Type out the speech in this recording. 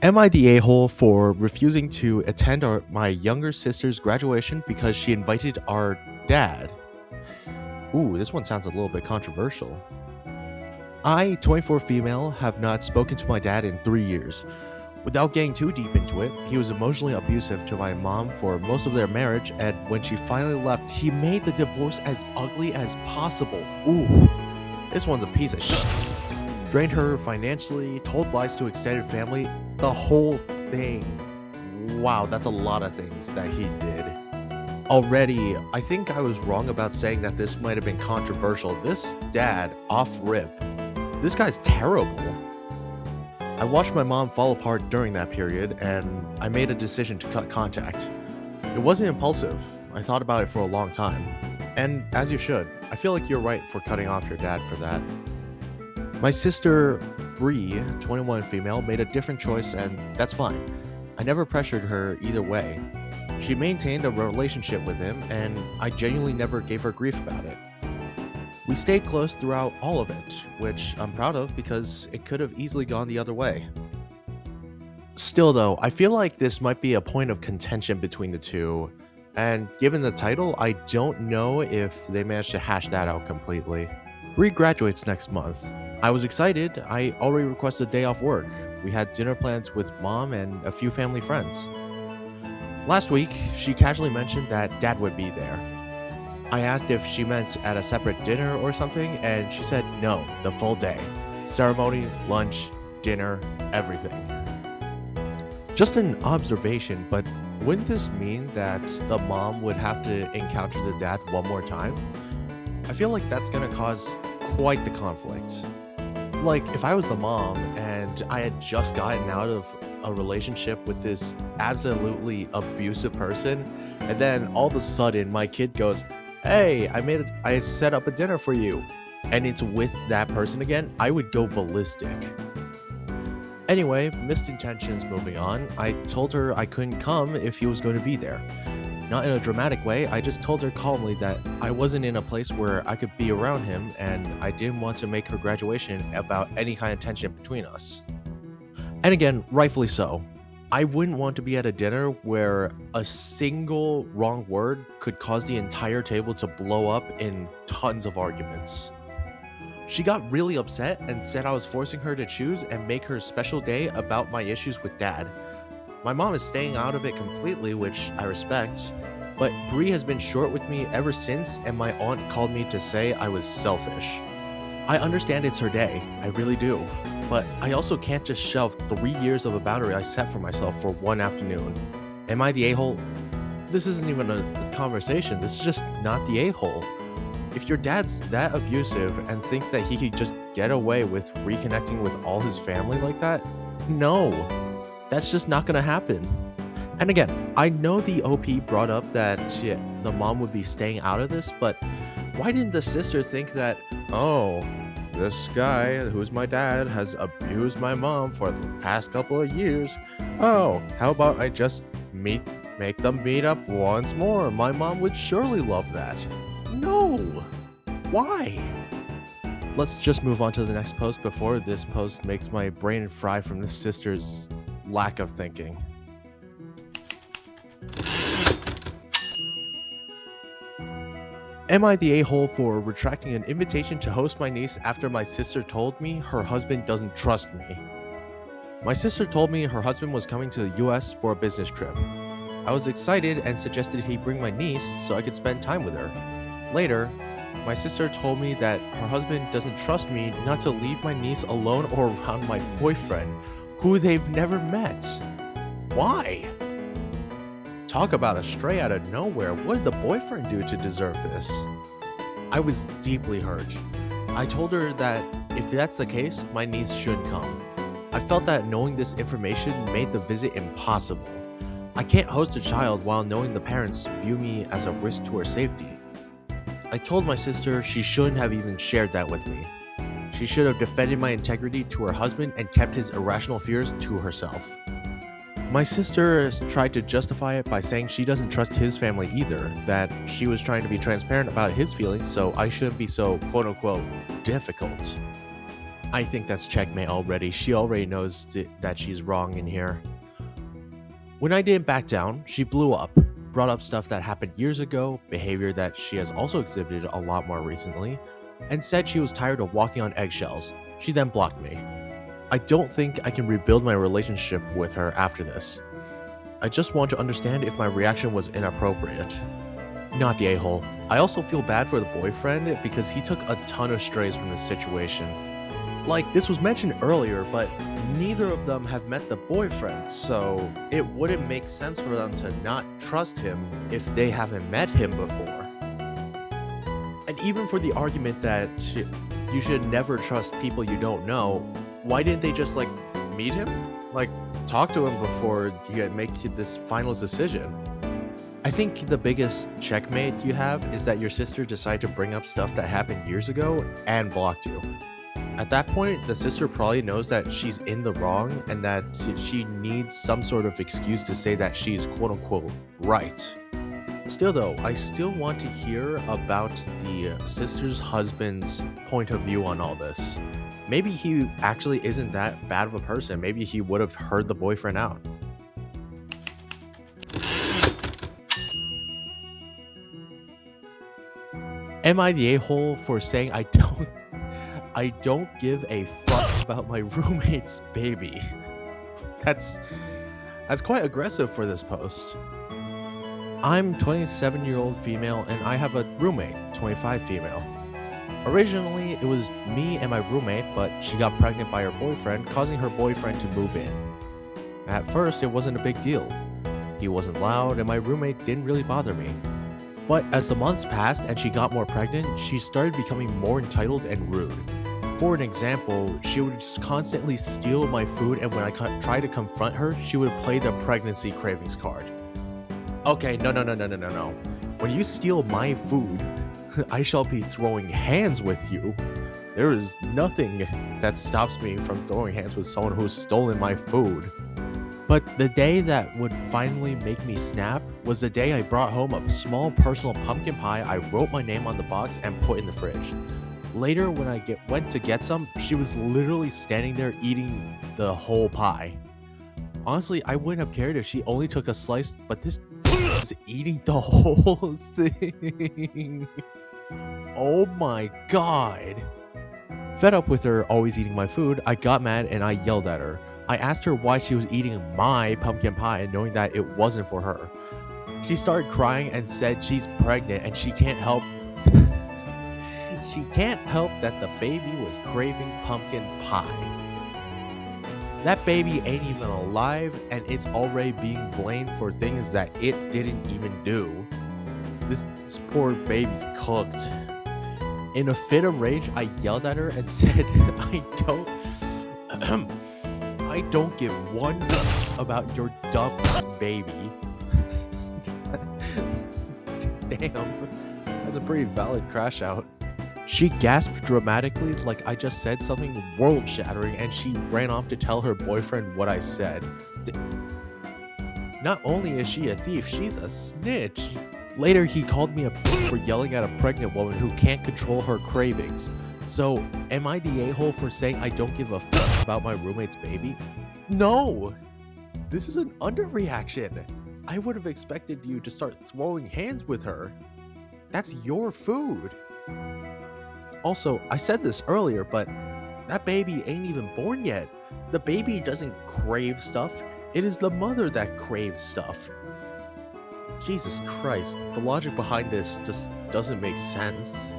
Am I the a-hole for refusing to attend my younger sister's graduation because she invited our dad? Ooh, this one sounds a little bit controversial. I, 24 female, have not spoken to my dad in 3 years. Without getting too deep into it, he was emotionally abusive to my mom for most of their marriage, and when she finally left, he made the divorce as ugly as possible. Ooh, this one's a piece of shit. Drained her financially, told lies to extended family, the whole thing. Wow, that's a lot of things that he did. Already, I think I was wrong about saying that this might have been controversial. This dad, off rip, this guy's terrible. I watched my mom fall apart during that period, and I made a decision to cut contact. It wasn't impulsive. I thought about it for a long time. And as you should, I feel like you're right for cutting off your dad for that. My sister, Bree, 21 female, made a different choice, and that's fine. I never pressured her either way. She maintained a relationship with him, and I genuinely never gave her grief about it. We stayed close throughout all of it, which I'm proud of because it could have easily gone the other way. Still though, I feel like this might be a point of contention between the two, and given the title, I don't know if they managed to hash that out completely. Bree graduates next month. I was excited. I already requested a day off work. We had dinner plans with mom and a few family friends. Last week, she casually mentioned that dad would be there. I asked if she meant at a separate dinner or something, and she said no, the full day. Ceremony, lunch, dinner, everything. Just an observation, but wouldn't this mean that the mom would have to encounter the dad one more time? I feel like that's gonna cause quite the conflict. Like, if I was the mom and I had just gotten out of a relationship with this absolutely abusive person, and then all of a sudden my kid goes, "Hey, I set up a dinner for you," and it's with that person again, I would go ballistic. Anyway, missed intentions moving on. I told her I couldn't come if he was going to be there. Not in a dramatic way, I just told her calmly that I wasn't in a place where I could be around him, and I didn't want to make her graduation about any kind of tension between us. And again, rightfully so. I wouldn't want to be at a dinner where a single wrong word could cause the entire table to blow up in tons of arguments. She got really upset and said I was forcing her to choose and make her special day about my issues with dad. My mom is staying out of it completely, which I respect, but Bree has been short with me ever since, and my aunt called me to say I was selfish. I understand it's her day, I really do, but I also can't just shove 3 years of a boundary I set for myself for one afternoon. Am I the a-hole? This isn't even a conversation, this is just not the a-hole. If your dad's that abusive and thinks that he could just get away with reconnecting with all his family like that, no, that's just not gonna happen. And again, I know the OP brought up that the mom would be staying out of this, but why didn't the sister think that, oh, this guy who's my dad has abused my mom for the past couple of years. Oh, how about I just make them meet up once more? My mom would surely love that. No. Why? Let's just move on to the next post before this post makes my brain fry from this sister's lack of thinking. Am I the a-hole for retracting an invitation to host my niece after my sister told me her husband doesn't trust me? My sister told me her husband was coming to the US for a business trip. I was excited and suggested he bring my niece so I could spend time with her. Later, my sister told me that her husband doesn't trust me not to leave my niece alone or around my boyfriend, who they've never met. Why? Talk about a stray out of nowhere. What did the boyfriend do to deserve this? I was deeply hurt. I told her that if that's the case, my niece shouldn't come. I felt that knowing this information made the visit impossible. I can't host a child while knowing the parents view me as a risk to her safety. I told my sister she shouldn't have even shared that with me. She should have defended my integrity to her husband and kept his irrational fears to herself. My sister tried to justify it by saying she doesn't trust his family either, that she was trying to be transparent about his feelings so I shouldn't be so quote-unquote difficult. I think that's checkmate already. She already knows that she's wrong in here. When I didn't back down, she blew up, brought up stuff that happened years ago, behavior that she has also exhibited a lot more recently, and said she was tired of walking on eggshells. She then blocked me. I don't think I can rebuild my relationship with her after this. I just want to understand if my reaction was inappropriate. Not the a-hole. I also feel bad for the boyfriend because he took a ton of strays from this situation. Like, this was mentioned earlier, but neither of them have met the boyfriend, so it wouldn't make sense for them to not trust him if they haven't met him before. And even for the argument that you should never trust people you don't know, why didn't they just, like, meet him? Like, talk to him before you make this final decision? I think the biggest checkmate you have is that your sister decided to bring up stuff that happened years ago and blocked you. At that point, the sister probably knows that she's in the wrong and that she needs some sort of excuse to say that she's quote-unquote right. Still though, I still want to hear about the sister's husband's point of view on all this. Maybe he actually isn't that bad of a person. Maybe he would have heard the boyfriend out. Am I the a-hole for saying I don't give a fuck about my roommate's baby? That's quite aggressive for this post. I'm 27-year-old female and I have a roommate, 25 female. Originally, it was me and my roommate, but she got pregnant by her boyfriend, causing her boyfriend to move in. At first, it wasn't a big deal. He wasn't loud and my roommate didn't really bother me. But as the months passed and she got more pregnant, she started becoming more entitled and rude. For an example, she would constantly steal my food, and when I tried to confront her, she would play the pregnancy cravings card. Okay, no. When you steal my food, I shall be throwing hands with you. There is nothing that stops me from throwing hands with someone who's stolen my food. But the day that would finally make me snap was the day I brought home a small personal pumpkin pie I wrote my name on the box and put in the fridge. Later, when I went to get some, she was literally standing there eating the whole pie. Honestly, I wouldn't have cared if she only took a slice, but this is eating the whole thing. Oh my god. Fed up with her always eating my food, I got mad and I yelled at her. I asked her why she was eating my pumpkin pie knowing that it wasn't for her. She started crying and said she's pregnant and she can't help that the baby was craving pumpkin pie. That baby ain't even alive and it's already being blamed for things that it didn't even do. This poor baby's cooked. In a fit of rage, I yelled at her and said, I don't give one about your dumb baby. Damn, that's a pretty valid crash out. She gasped dramatically like I just said something world-shattering, and she ran off to tell her boyfriend what I said. Not only is she a thief, she's a snitch. Later, he called me a bitch for yelling at a pregnant woman who can't control her cravings. So, am I the a-hole for saying I don't give a fuck about my roommate's baby? No! This is an underreaction. I would have expected you to start throwing hands with her. That's your food. Also, I said this earlier, but that baby ain't even born yet. The baby doesn't crave stuff. It is the mother that craves stuff. Jesus Christ, the logic behind this just doesn't make sense.